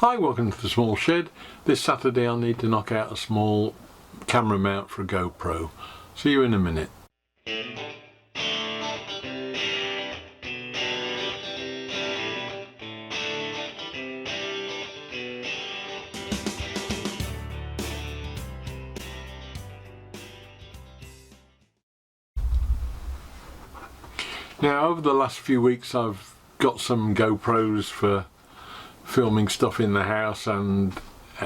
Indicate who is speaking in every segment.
Speaker 1: Hi, welcome to the small shed. This Saturday I'll need to knock out a small camera mount for a GoPro. See you in a minute. Now, over the last few weeks I've got some GoPros for filming stuff in the house and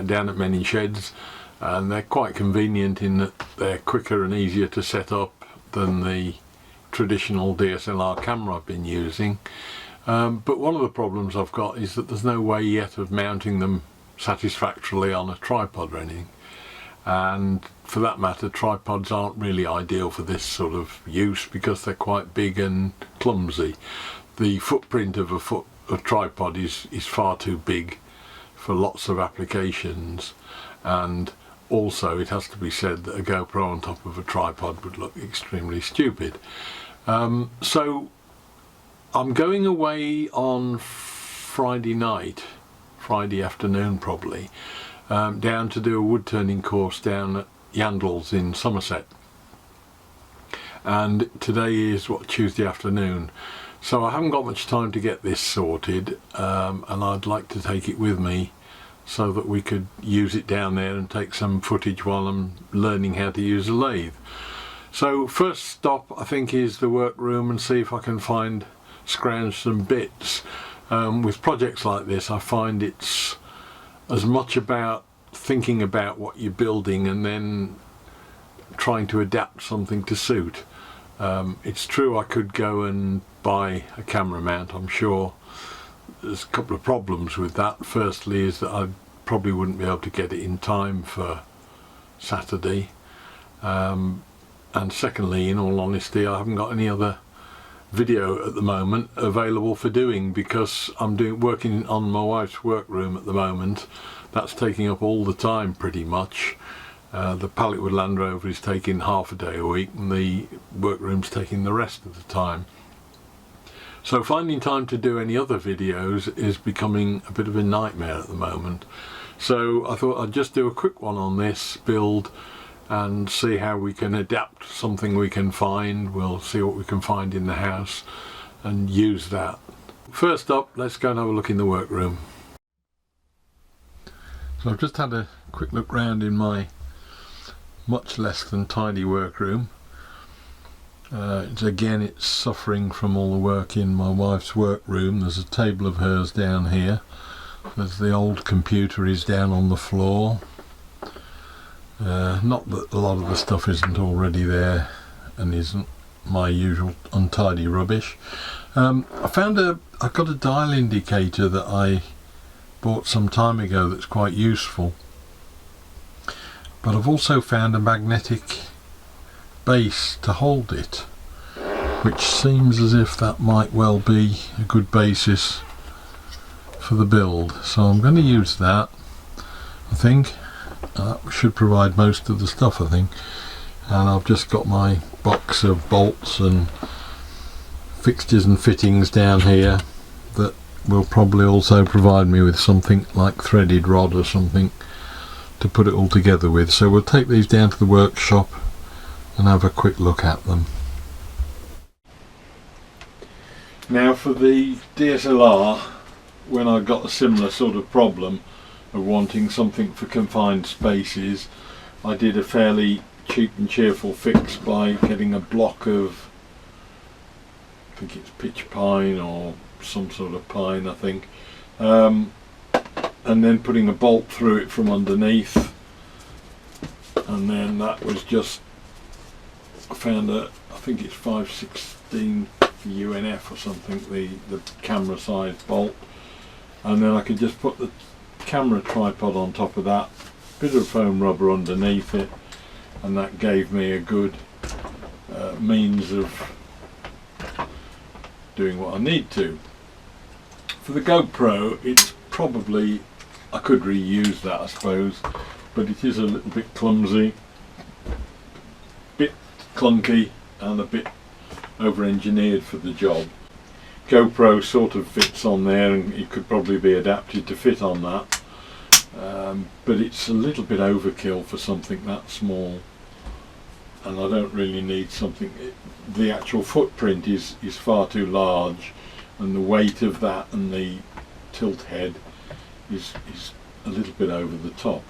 Speaker 1: down at many sheds, and they're quite convenient in that they're quicker and easier to set up than the traditional DSLR camera I've been using. But one of the problems I've got is that there's no way yet of mounting them satisfactorily on a tripod or anything, and for that matter tripods aren't really ideal for this sort of use because they're quite big and clumsy. The footprint of a tripod is far too big for lots of applications, and also it has to be said that a GoPro on top of a tripod would look extremely stupid. So I'm going away on Friday afternoon probably, down to do a wood turning course down at Yandles in Somerset, and today is Tuesday afternoon. So I haven't got much time to get this sorted, and I'd like to take it with me so that we could use it down there and take some footage while I'm learning how to use a lathe. So first stop I think is the workroom, and see if I can scrounge some bits. With projects like this I find it's as much about thinking about what you're building and then trying to adapt something to suit. It's true I could go and buy a camera mount. I'm sure there's a couple of problems with that. Firstly is that I probably wouldn't be able to get it in time for Saturday, and secondly, in all honesty, I haven't got any other video at the moment available for doing because I'm working on my wife's workroom at the moment. That's taking up all the time pretty much. The Palletwood Land Rover is taking half a day a week and the workroom's taking the rest of the time. So finding time to do any other videos is becoming a bit of a nightmare at the moment. So I thought I'd just do a quick one on this build and see how we can adapt something we can find. We'll see what we can find in the house and use that. First up, let's go and have a look in the workroom. So I've just had a quick look round in my much less than tidy workroom. Again, it's suffering from all the work in my wife's workroom. There's a table of hers down here. There's the old computer is down on the floor. Not that a lot of the stuff isn't already there and isn't my usual untidy rubbish. I got a dial indicator that I bought some time ago that's quite useful. But I've also found a magnetic base to hold it, which seems as if that might well be a good basis for the build. So I'm going to use that. I think that should provide most of the stuff, I think. And I've just got my box of bolts and fixtures and fittings down here that will probably also provide me with something like threaded rod or something to put it all together with. So we'll take these down to the workshop and have a quick look at them. Now for the DSLR, when I got a similar sort of problem of wanting something for confined spaces, I did a fairly cheap and cheerful fix by getting a block of, I think it's pitch pine or some sort of pine I think, and then putting a bolt through it from underneath, and then that was just, I found I think it's 5/16 UNF or something, the camera size bolt, and then I could just put the camera tripod on top of that, bit of foam rubber underneath it, and that gave me a good means of doing what I need to. For the GoPro, it's probably, I could reuse that I suppose, but it is a little bit clumsy, bit clunky and a bit over-engineered for the job. GoPro sort of fits on there and it could probably be adapted to fit on that, but it's a little bit overkill for something that small, and I don't really need something. The actual footprint is far too large, and the weight of that and the tilt head is a little bit over the top.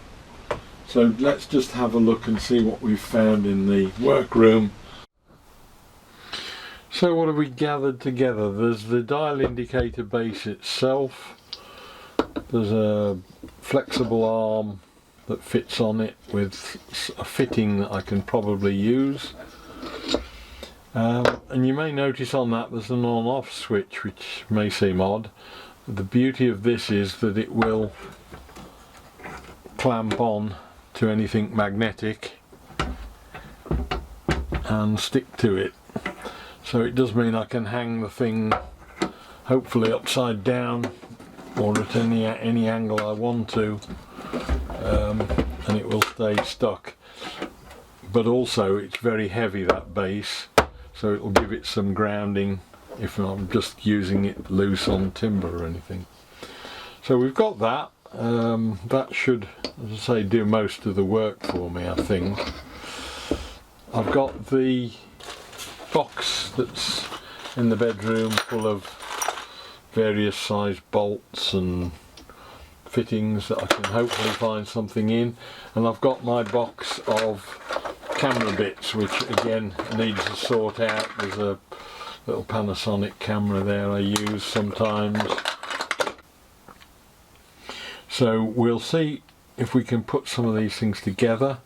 Speaker 1: So let's just have a look and see what we've found in the workroom. So what have we gathered together? There's the dial indicator base itself. There's a flexible arm that fits on it with a fitting that I can probably use. And you may notice on that there's an on-off switch, which may seem odd. The beauty of this is that it will clamp on to anything magnetic and stick to it. So it does mean I can hang the thing hopefully upside down or at any angle I want to, and it will stay stuck. But also it's very heavy, that base, so it will give it some grounding if I'm just using it loose on timber or anything. So we've got that. That should, as I say, do most of the work for me, I think. I've got the box that's in the bedroom full of various size bolts and fittings that I can hopefully find something in, and I've got my box of camera bits, which again needs to sort out. There's a little Panasonic camera there I use sometimes. So we'll see if we can put some of these things together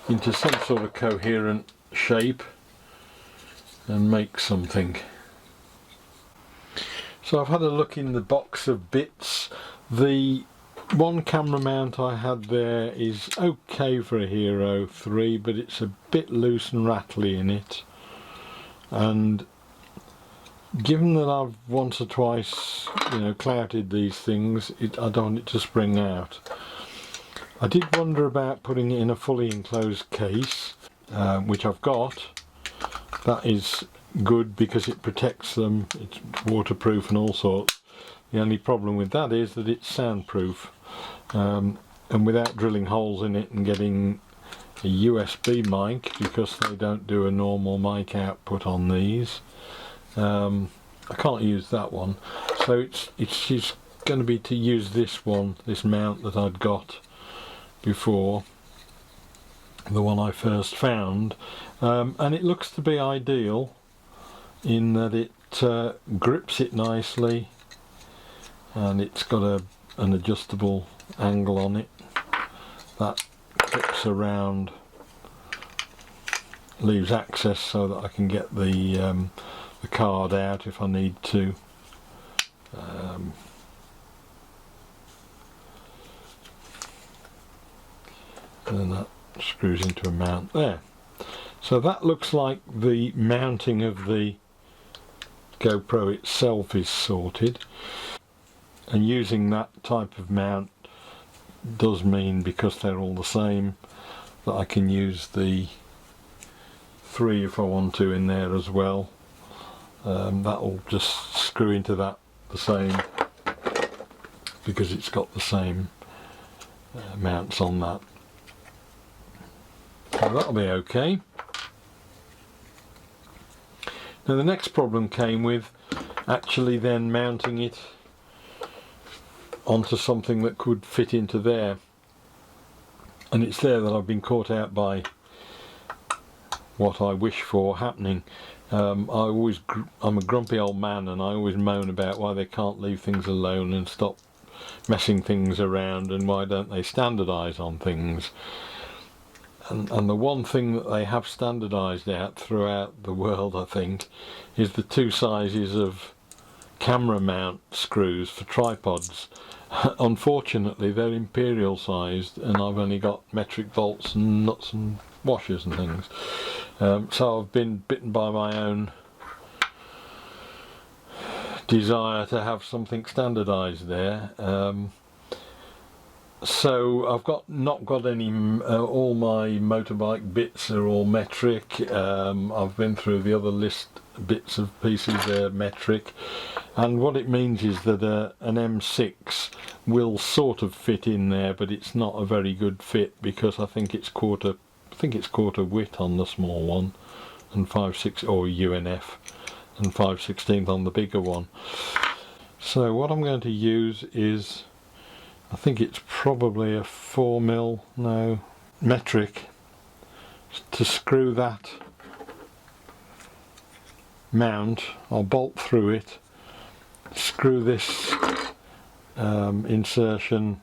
Speaker 1: into some sort of coherent shape and make something. So I've had a look in the box of bits. The one camera mount I had there is okay for a Hero 3, but it's a bit loose and rattly in it, and given that I've once or twice, clouted these things, I don't want it to spring out. I did wonder about putting it in a fully enclosed case, which I've got. That is good because it protects them, it's waterproof and all sorts. The only problem with that is that it's soundproof, and without drilling holes in it and getting a USB mic, because they don't do a normal mic output on these, I can't use that one. So it's going to be to use this one, this mount that I'd got before, the one I first found, and it looks to be ideal in that it grips it nicely, and it's got an adjustable angle on it that clips around, leaves access so that I can get the card out if I need to. And then that screws into a mount there. So that looks like the mounting of the GoPro itself is sorted, and using that type of mount does mean, because they're all the same, that I can use the 3 if I want to in there as well. That'll just screw into that the same, because it's got the same mounts on that. So that'll be okay. Now the next problem came with actually then mounting it onto something that could fit into there, and it's there that I've been caught out by what I wish for happening. I'm a grumpy old man, and I always moan about why they can't leave things alone and stop messing things around, and why don't they standardise on things. And the one thing that they have standardised out throughout the world, I think, is the 2 sizes of camera mount screws for tripods. Unfortunately they're imperial sized, and I've only got metric bolts and nuts and washers and things. So I've been bitten by my own desire to have something standardised there. So I've not got any, all my motorbike bits are all metric. I've been through the other list, bits of pieces, they're metric. and what it means is that an M6 will sort of fit in there, but it's not a very good fit because I think it's quarter width on the small one, and 5/6 or UNF, and 5/16 on the bigger one. So what I'm going to use is, I think it's probably a 4mm metric, to screw that mount. I'll bolt through it, screw this insertion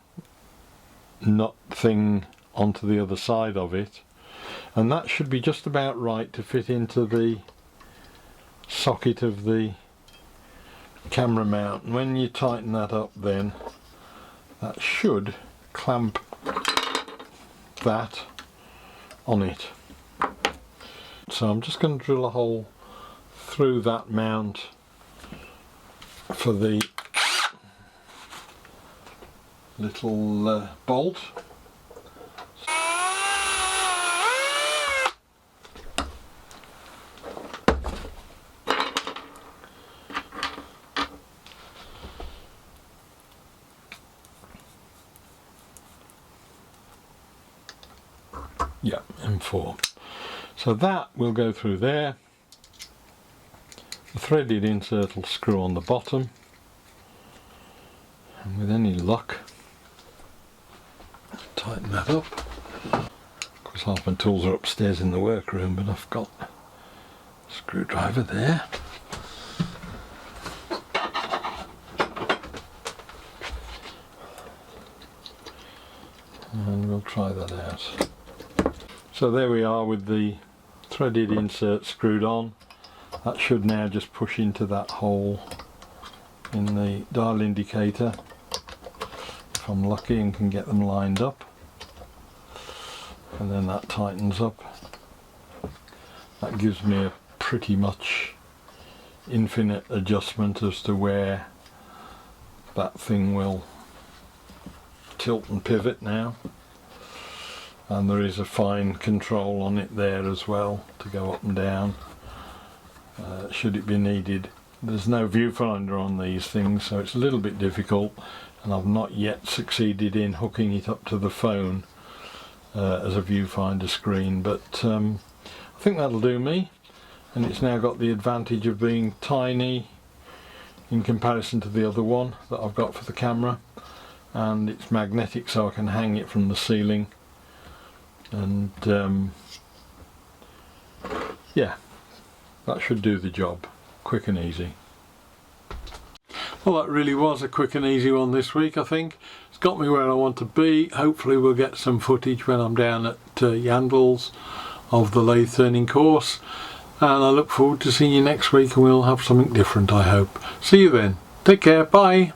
Speaker 1: nut thing onto the other side of it, and that should be just about right to fit into the socket of the camera mount. And when you tighten that up, then that should clamp that on it. So I'm just going to drill a hole through that mount for the little bolt. Yeah, M4. So that will go through there. The threaded insert will screw on the bottom, and with any luck tighten that up. Of course half my tools are upstairs in the workroom, but I've got a screwdriver there. And we'll try that out. So there we are with the threaded insert screwed on. That should now just push into that hole in the dial indicator, if I'm lucky and can get them lined up, and then that tightens up. That gives me a pretty much infinite adjustment as to where that thing will tilt and pivot now, and there is a fine control on it there as well to go up and down should it be needed. There's no viewfinder on these things, so it's a little bit difficult, and I've not yet succeeded in hooking it up to the phone as a viewfinder screen, but I think that'll do me. And it's now got the advantage of being tiny in comparison to the other one that I've got for the camera, and it's magnetic, so I can hang it from the ceiling, and yeah, that should do the job. Quick and easy. Well, that really was a quick and easy one this week, I think. It's got me where I want to be. Hopefully we'll get some footage when I'm down at Yandles of the lathe turning course, and I look forward to seeing you next week, and we'll have something different, I hope. See you then. Take care. Bye.